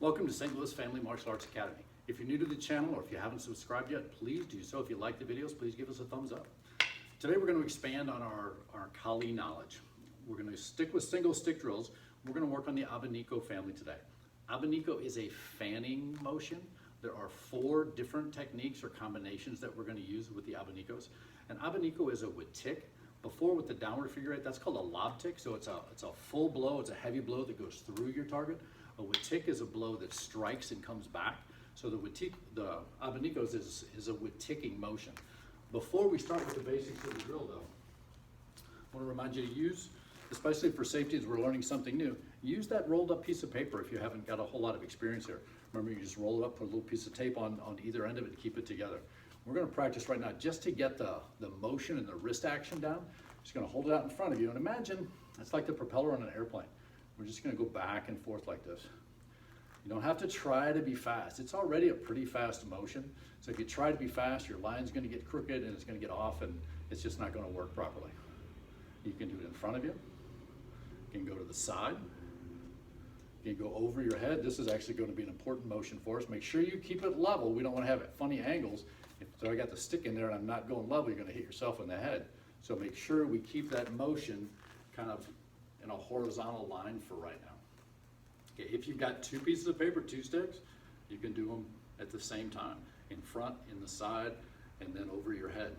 Welcome to St. Louis Family Martial Arts Academy. If you're new to the channel or if you haven't subscribed yet, please do so. If you like the videos, please give us a thumbs up. Today we're going to expand on our Kali knowledge. We're going to stick with single stick drills. We're going to work on the Abaniko family today. Abaniko is a fanning motion. There are 4 different techniques or combinations that we're going to use with the Abanikos. And Abaniko is a Witik. Before with the downward figure 8, that's called a lob tick. So it's a full blow, it's a heavy blow that goes through your target. A Witik is a blow that strikes and comes back. So the Abanikos is a Witicking motion. Before we start with the basics of the drill though, I want to remind you to use, especially for safety as we're learning something new, use that rolled up piece of paper if you haven't got a whole lot of experience here. Remember, you just roll it up, put a little piece of tape on either end of it and keep it together. We're going to practice right now just to get the motion and the wrist action down. Just going to hold it out in front of you and imagine it's like the propeller on an airplane. We're just going to go back and forth like this. You don't have to try to be fast. It's already a pretty fast motion. So if you try to be fast, your line's going to get crooked and it's going to get off and it's just not going to work properly. You can do it in front of you. You can go to the side. You can go over your head. This is actually going to be an important motion for us. Make sure you keep it level. We don't want to have funny angles. So I got the stick in there and I'm not going level, you're going to hit yourself in the head. So make sure we keep that motion kind of in a horizontal line for right now. Okay, if you've got 2 pieces of paper, 2 sticks, you can do them at the same time. In front, in the side, and then over your head.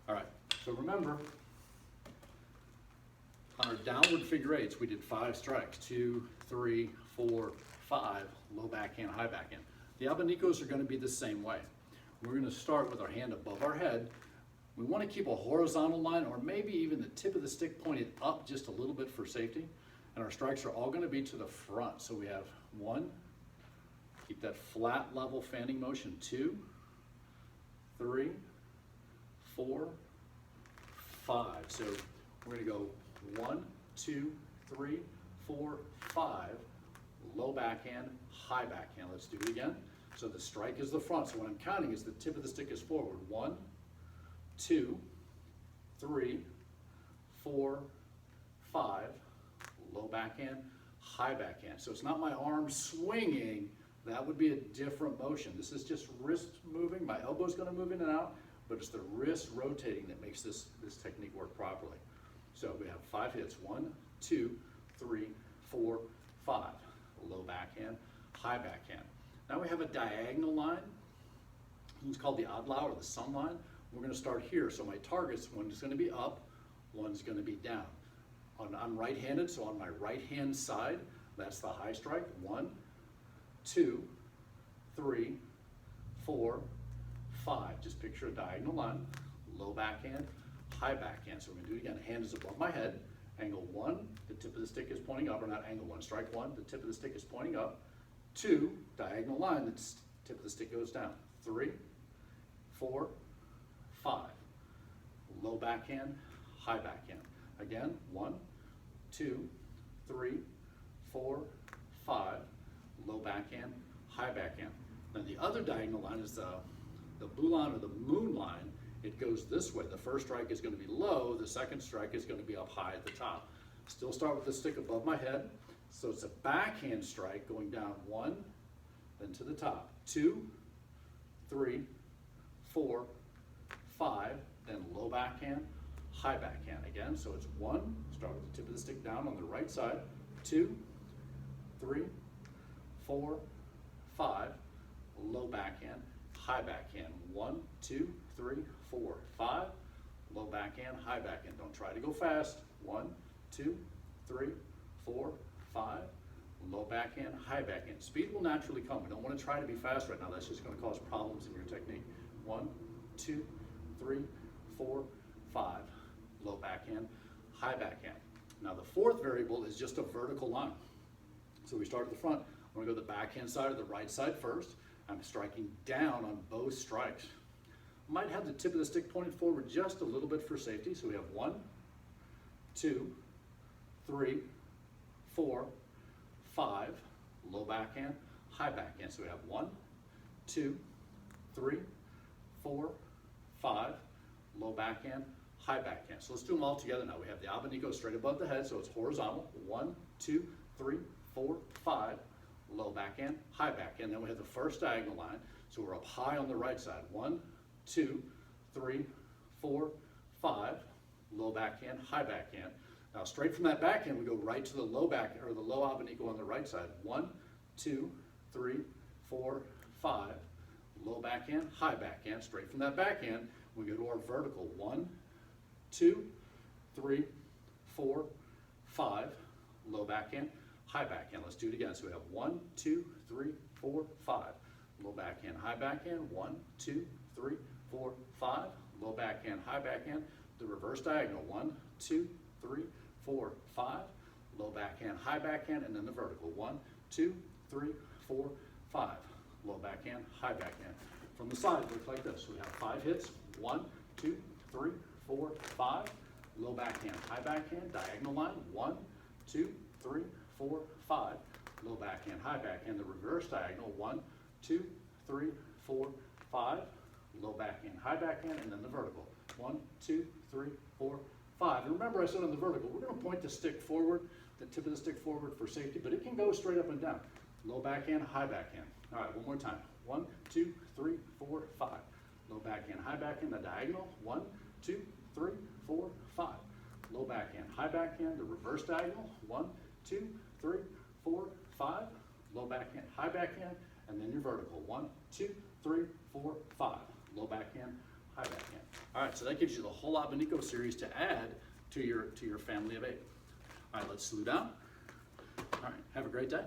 All right, so remember, on our downward figure 8s, we did 5 strikes, 2, 3, 4, 5, low backhand, high backhand. The Abanikos are going to be the same way. We're going to start with our hand above our head. We want to keep a horizontal line or maybe even the tip of the stick pointed up just a little bit for safety. And our strikes are all going to be to the front. So we have 1, keep that flat level fanning motion, 2, 3, 4, 5. So we're going to go 1, 2, 3, 4, 5, low backhand, high backhand. Let's do it again. So the strike is the front. So what I'm counting is the tip of the stick is forward. 1, 2, 3, 4, 5, low backhand, high backhand. So it's not my arm swinging. That would be a different motion. This is just wrist moving. My elbow's going to move in and out, but it's the wrist rotating that makes this technique work properly. So we have 5 hits. 1, 2, 3, 4, 5. Low backhand, high backhand. Now we have a diagonal line. It's called the adla or the sun line. We're going to start here. So my targets, one is going to be up, one's going to be down. I'm right-handed, so on my right-hand side, that's the high strike. 1, 2, 3, 4, 5. Just picture a diagonal line. Low backhand, high backhand. So we're going to do it again. Hand is above my head. Angle 1, the tip of the stick is pointing up, or not angle 1, strike 1, the tip of the stick is pointing up. 2, diagonal line, the tip of the stick goes down. 3, 4, 5. Low backhand, high backhand. Again, 1, 2, 3, 4, 5. Low backhand, high backhand. Now the other diagonal line is the bulan or the moon line. It goes this way. The first strike is going to be low. The second strike is going to be up high at the top. Still start with the stick above my head. So it's a backhand strike going down 1, then to the top. 2, 3, 4, 5, then low backhand, high backhand again. So it's 1, start with the tip of the stick down on the right side. 2, 3, 4, 5, low backhand, high backhand. 1, 2, 3, 4, 5, low backhand, high backhand. Don't try to go fast. 1, 2, 3, 4, 5, low backhand, high backhand. Speed will naturally come. We don't want to try to be fast right now. That's just going to cause problems in your technique. 1, 2, 3, 4, 5, low backhand, high backhand. Now the 4th variable is just a vertical line. So we start at the front. I'm going to go to the backhand side or the right side first. I'm striking down on both strikes. Might have the tip of the stick pointed forward just a little bit for safety. So we have 1, 2, 3, 4, 5, low backhand, high backhand. So we have 1, 2, 3, 4, 5, low backhand, high backhand. So let's do them all together now. We have the Abaniko straight above the head, so it's horizontal. 1, 2, 3, 4, 5. low backhand, high backhand. Then we have the first diagonal line. So we're up high on the right side. 1, 2, 3, 4, 5, low backhand, high backhand. Now straight from that backhand, we go right to the low back, or the low Abaniko on the right side. 1, 2, 3, 4, 5, low backhand, high backhand. Straight from that backhand, we go to our vertical. 1, 2, 3, 4, 5, low backhand, high backhand. Let's do it again. So we have 1, 2, 3, 4, 5, low backhand, high backhand. 1, 2, 3, 4, 5, low backhand, high backhand. The reverse diagonal. 1, 2, 3, 4, 5, low backhand, high backhand, and then the vertical. 1, 2, 3, 4, 5, low backhand, high backhand. From the side, it looks like this. We have 5 hits. 1, 2, 3, 4, 5, low backhand, high backhand, diagonal line. 1, 2, 3, 4, 5, low backhand, high backhand. The reverse diagonal. 1, 2, 3, 4, 5, low backhand, high backhand, and then the vertical. 1, 2, 3, 4, 5. And remember, I said on the vertical, we're going to point the stick forward, the tip of the stick forward for safety, but it can go straight up and down. Low backhand, high backhand. All right, one more time. 1, 2, 3, 4, 5. Low backhand, high backhand, the diagonal. 1, 2, 3, 4, 5. Low backhand, high backhand, the reverse diagonal. 1, 2, 3, 4, 5. Low backhand, high backhand, and then your vertical. 1, 2, 3, 4, 5. Low backhand, high backhand. All right, so that gives you the whole Abaniko series to add to your family of 8. All right, let's slow down. All right, have a great day.